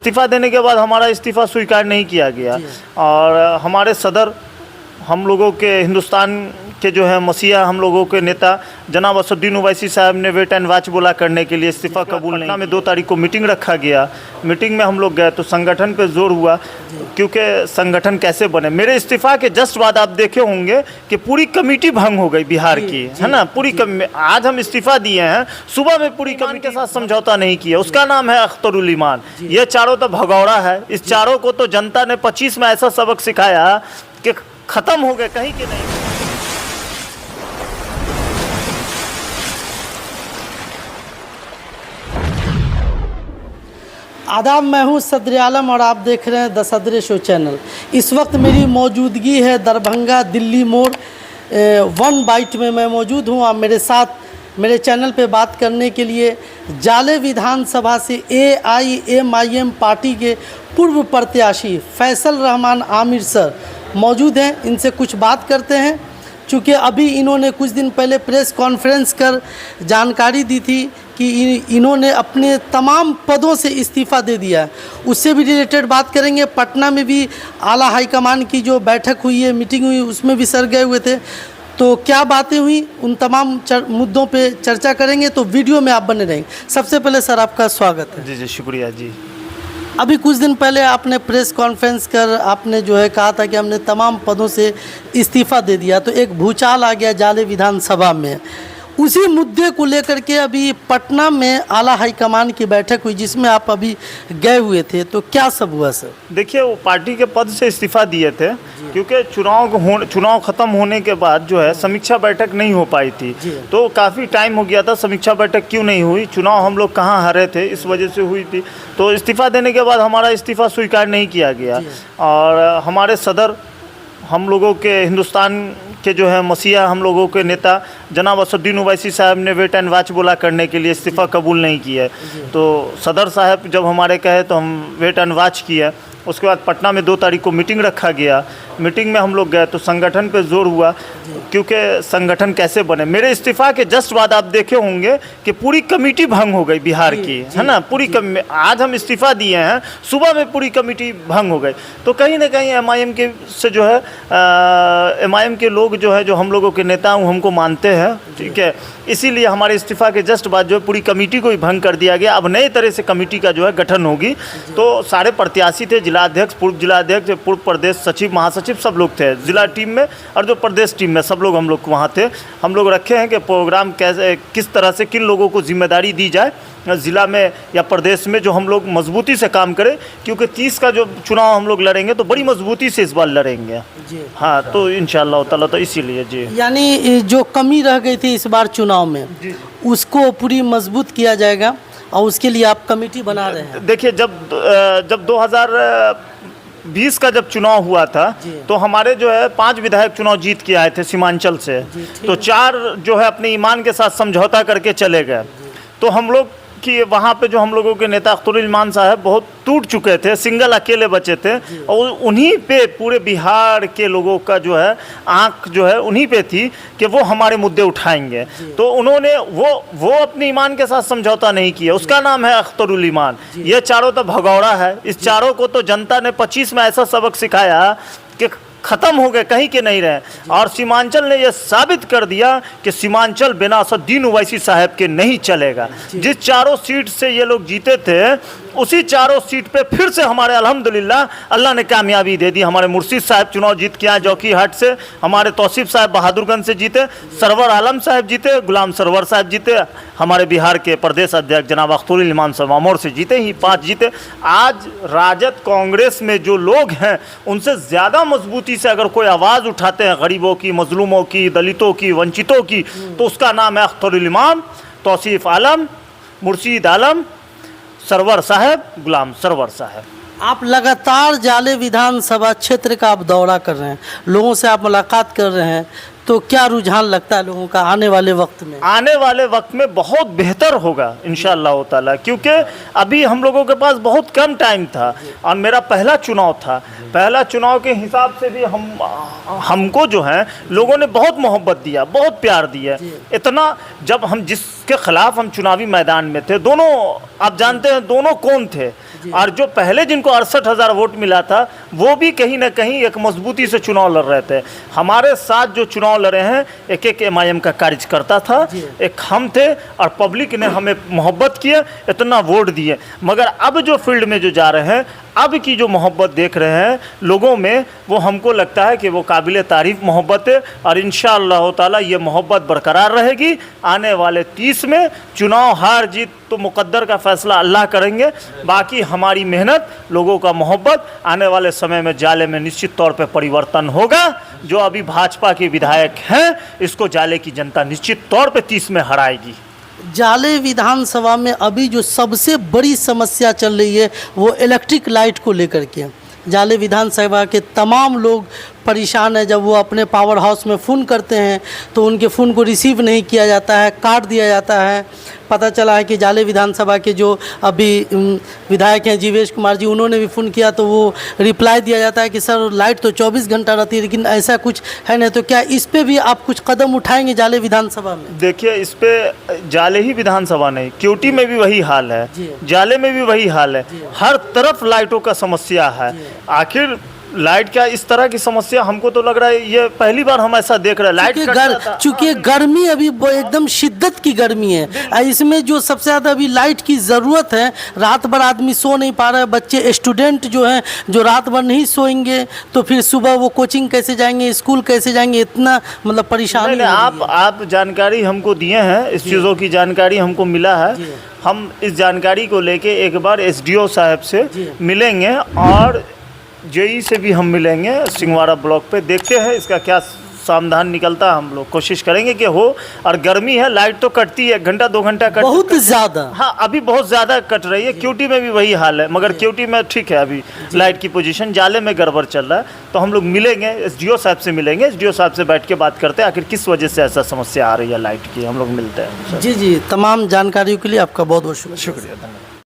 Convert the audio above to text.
इस्तीफ़ा देने के बाद हमारा इस्तीफ़ा स्वीकार नहीं किया गया और हमारे सदर हम लोगों के हिंदुस्तान के जो है मसीहा हम लोगों के नेता जनाब असदुद्दीन ओवैसी साहब ने वेट एंड वॉच बोला करने के लिए इस्तीफ़ा कबूल नहीं। में 2 तारीख को मीटिंग रखा गया। मीटिंग में हम लोग गए तो संगठन पे जोर हुआ क्योंकि संगठन कैसे बने। मेरे इस्तीफ़ा के जस्ट बाद आप देखे होंगे कि पूरी कमेटी भंग हो गई बिहार की, है ना। पूरी आज हम इस्तीफ़ा दिए हैं, सुबह में पूरी कमेटी के साथ समझौता नहीं किया। उसका नाम है अख्तरुल ईमान। ये चारों तो भगौड़ा है। इस चारों को तो जनता ने 25 में ऐसा सबक सिखाया कि ख़त्म हो गए, कहीं के नहीं। आदाब, मैं हूं सदर आलम और आप देख रहे हैं द सदर शो चैनल। इस वक्त मेरी मौजूदगी है दरभंगा दिल्ली मोड़ 1 बाइट में मैं मौजूद हूं। आप मेरे साथ मेरे चैनल पे बात करने के लिए जाले विधानसभा से AIMIM पार्टी के पूर्व प्रत्याशी फैसल रहमान आमिर सर मौजूद हैं। इनसे कुछ बात करते हैं। चूँकि अभी इन्होंने कुछ दिन पहले प्रेस कॉन्फ्रेंस कर जानकारी दी थी कि इन्होंने अपने तमाम पदों से इस्तीफ़ा दे दिया है। उससे भी रिलेटेड बात करेंगे। पटना में भी आला हाईकमान की जो बैठक हुई है, मीटिंग हुई, उसमें भी सर गए हुए थे। तो क्या बातें हुई, उन तमाम मुद्दों पे चर्चा करेंगे। तो वीडियो में आप बने रहेंगे। सबसे पहले सर आपका स्वागत है। जी शुक्रिया जी। अभी कुछ दिन पहले आपने प्रेस कॉन्फ्रेंस कर आपने जो है कहा था कि हमने तमाम पदों से इस्तीफ़ा दे दिया, तो एक भूचाल आ गया जाले विधानसभा में। उसी मुद्दे को लेकर के अभी पटना में आला हाईकमान की बैठक हुई जिसमें आप अभी गए हुए थे। तो क्या सब हुआ सर? देखिए, वो पार्टी के पद से इस्तीफ़ा दिए थे क्योंकि चुनाव ख़त्म होने के बाद जो है समीक्षा बैठक नहीं हो पाई थी। तो काफ़ी टाइम हो गया था। समीक्षा बैठक क्यों नहीं हुई? चुनाव हम लोग कहाँ हारे थे, इस वजह से हुई थी। तो इस्तीफ़ा देने के बाद हमारा इस्तीफ़ा स्वीकार नहीं किया गया और हमारे सदर हम लोगों के हिंदुस्तान के जो है मसीहा हम लोगों के नेता जनाब असदुद्दीन ओवैसी साहब ने वेट एंड वॉच बोला करने के लिए इस्तीफ़ा कबूल नहीं किया। तो सदर साहब जब हमारे कहे तो हम वेट एंड वॉच किया। उसके बाद पटना में 2 तारीख को मीटिंग रखा गया। मीटिंग में हम लोग गए तो संगठन पे जोर हुआ क्योंकि संगठन कैसे बने। मेरे इस्तीफ़ा के जस्ट बाद आप देखे होंगे कि पूरी कमेटी भंग हो गई बिहार की, है ना। पूरी आज हम इस्तीफ़ा दिए हैं, सुबह में पूरी कमेटी भंग हो गई। तो कहीं ना कहीं MIM के से जो है MIM के लोग जो है, जो हम लोगों के नेता हमको मानते हैं, ठीक है। इसीलिए हमारे इस्तीफ़ा के जस्ट बाद जो है पूरी कमेटी को ही भंग कर दिया गया। अब नए तरह से कमेटी का जो है गठन होगी। तो सारे प्रत्याशी थे, जिलाध्यक्ष, पूर्व जिलाध्यक्ष, पूर्व प्रदेश सचिव, महासचिव, सब लोग थे जिला टीम में और जो प्रदेश टीम में, सब लोग हम लोग वहाँ थे। हम लोग रखे हैं कि प्रोग्राम कैसे, किस तरह से, किन लोगों को जिम्मेदारी दी जाए ज़िला में या प्रदेश में, जो हम लोग मजबूती से काम करें। क्योंकि 30 का जो चुनाव हम लोग लड़ेंगे तो बड़ी मजबूती से इस बार लड़ेंगे जी। हाँ, तो इंशाअल्लाह ताला, तो इसीलिए जी, यानी जो कमी रह गई थी इस बार चुनाव में जी, उसको पूरी मजबूत किया जाएगा और उसके लिए आप कमेटी बना रहे हैं। देखिए, जब 2020 का जब चुनाव हुआ था तो हमारे जो है 5 विधायक चुनाव जीत के आए थे सीमांचल से। तो 4 जो है अपने ईमान के साथ समझौता करके चले गए। तो हम लोग कि वहाँ पे जो हम लोगों के नेता अख्तरुल ईमान साहब बहुत टूट चुके थे, सिंगल अकेले बचे थे और उन्हीं पे पूरे बिहार के लोगों का जो है आंख जो है उन्हीं पे थी कि वो हमारे मुद्दे उठाएंगे। तो उन्होंने वो अपने ईमान के साथ समझौता नहीं किया। उसका नाम है अख्तरुल ईमान। ये चारों तो भगौड़ा है। इस चारों को तो जनता ने 25 में ऐसा सबक सिखाया कि ख़त्म हो गए, कहीं के नहीं रहे। और सीमांचल ने यह साबित कर दिया कि सीमांचल बिना असदुद्दीन ओवैसी साहब के नहीं चलेगा। जिस 4 सीट से ये लोग जीते थे, उसी 4 सीट पे फिर से हमारे अल्हम्दुलिल्लाह अल्लाह ने कामयाबी दे दी। हमारे मुर्शिद साहब चुनाव जीत के आए जोकीहाट से, हमारे तौसीफ साहब बहादुरगंज से जीते, सरवर आलम साहब जीते, गुलाम सरवर साहब जीते, हमारे बिहार के प्रदेश अध्यक्ष जनाब अख्तरुल ईमान साहब अमौर से जीते ही 5 जीते। आज राजद कांग्रेस में जो लोग हैं उनसे ज़्यादा मजबूती से अगर कोई आवाज़ उठाते हैं गरीबों की, मजलूमों की, दलितों की, वंचितों की, तो उसका नाम है अख्तरुल ईमान, तौसीफ आलम, मुर्शीद आलम, सरवर साहब, गुलाम सरवर साहब। आप लगातार जाले विधानसभा क्षेत्र का आप दौरा कर रहे हैं, लोगों से आप मुलाकात कर रहे हैं, तो क्या रुझान लगता है लोगों का आने वाले वक्त में? आने वाले वक्त में बहुत बेहतर होगा इंशाअल्लाह ताला, क्योंकि अभी हम लोगों के पास बहुत कम टाइम था और मेरा पहला चुनाव था। पहला चुनाव के हिसाब से भी हमको जो है लोगों ने बहुत मोहब्बत दिया, बहुत प्यार दिया। इतना जब हम जिसके खिलाफ हम चुनावी मैदान में थे, दोनों आप जानते हैं दोनों कौन थे, और जो पहले जिनको 68,000 वोट मिला था वो भी कहीं ना कहीं एक मजबूती से चुनाव लड़ रहे थे। हमारे साथ जो चुनाव लड़े हैं एक एक MIM का कार्यकर्ता था, एक हम थे, और पब्लिक ने हमें मोहब्बत किया, इतना वोट दिए। मगर अब जो फील्ड में जो जा रहे हैं, अब की जो मोहब्बत देख रहे हैं लोगों में, वो हमको लगता है कि वो काबिल तारीफ़ मोहब्बत है, और इंशाअल्लाह ताला ये मोहब्बत बरकरार रहेगी। आने वाले 30 में चुनाव हार जीत तो मुकद्दर का फैसला अल्लाह करेंगे, बाकी हमारी मेहनत, लोगों का मोहब्बत, आने वाले समय में जाले में निश्चित तौर पे परिवर्तन होगा। जो अभी भाजपा के विधायक हैं, इसको जाले की जनता निश्चित तौर पे 30 में हराएगी। जाले विधानसभा में अभी जो सबसे बड़ी समस्या चल रही है वो इलेक्ट्रिक लाइट को लेकर के। जाले विधानसभा के तमाम लोग परेशान है। जब वो अपने पावर हाउस में फ़ोन करते हैं तो उनके फ़ोन को रिसीव नहीं किया जाता है, काट दिया जाता है। पता चला है कि जाले विधानसभा के जो अभी विधायक हैं जीवेश कुमार जी, उन्होंने भी फ़ोन किया तो वो रिप्लाई दिया जाता है कि सर लाइट तो 24 घंटा रहती है, लेकिन ऐसा कुछ है नहीं। तो क्या इस पे भी आप कुछ कदम उठाएंगे जाले विधानसभा में? देखिए, इस पे जाले ही विधानसभा नहीं, क्यूटी में भी वही हाल है, जाले में भी वही हाल है। हर तरफ लाइटों का समस्या है। आखिर लाइट क्या इस तरह की समस्या, हमको तो लग रहा है ये पहली बार हम ऐसा देख रहे हैं। लाइट चूँकि गर्मी अभी एकदम शिद्दत की गर्मी है, इसमें जो सबसे ज़्यादा अभी लाइट की ज़रूरत है। रात भर आदमी सो नहीं पा रहा है, बच्चे स्टूडेंट जो हैं जो रात भर नहीं सोएंगे तो फिर सुबह वो कोचिंग कैसे जाएंगे, स्कूल कैसे जाएंगे, इतना मतलब परेशानी। आप जानकारी हमको दिए हैं, इस चीज़ों की जानकारी हमको मिला है। हम इस जानकारी को लेके एक बार SDO साहब से मिलेंगे और JE से भी हम मिलेंगे सिंगवाड़ा ब्लॉक पे, देखते हैं इसका क्या समाधान निकलता है। हम लोग कोशिश करेंगे कि हो। और गर्मी है, लाइट तो कटती है, 1 घंटा 2 घंटा कट, बहुत ज़्यादा। हाँ, अभी बहुत ज़्यादा कट रही है। क्यूटी में भी वही हाल है, मगर क्यूटी में ठीक है अभी लाइट की पोजीशन, जाले में गड़बड़ चल रहा है। तो हम लोग मिलेंगे, SDO साहब से मिलेंगे, SDO साहब से बैठ के बात करते हैं आखिर किस वजह से ऐसा समस्या आ रही है लाइट की। हम लोग मिलते हैं। जी, तमाम जानकारियों के लिए आपका बहुत बहुत शुक्रिया। धन्यवाद।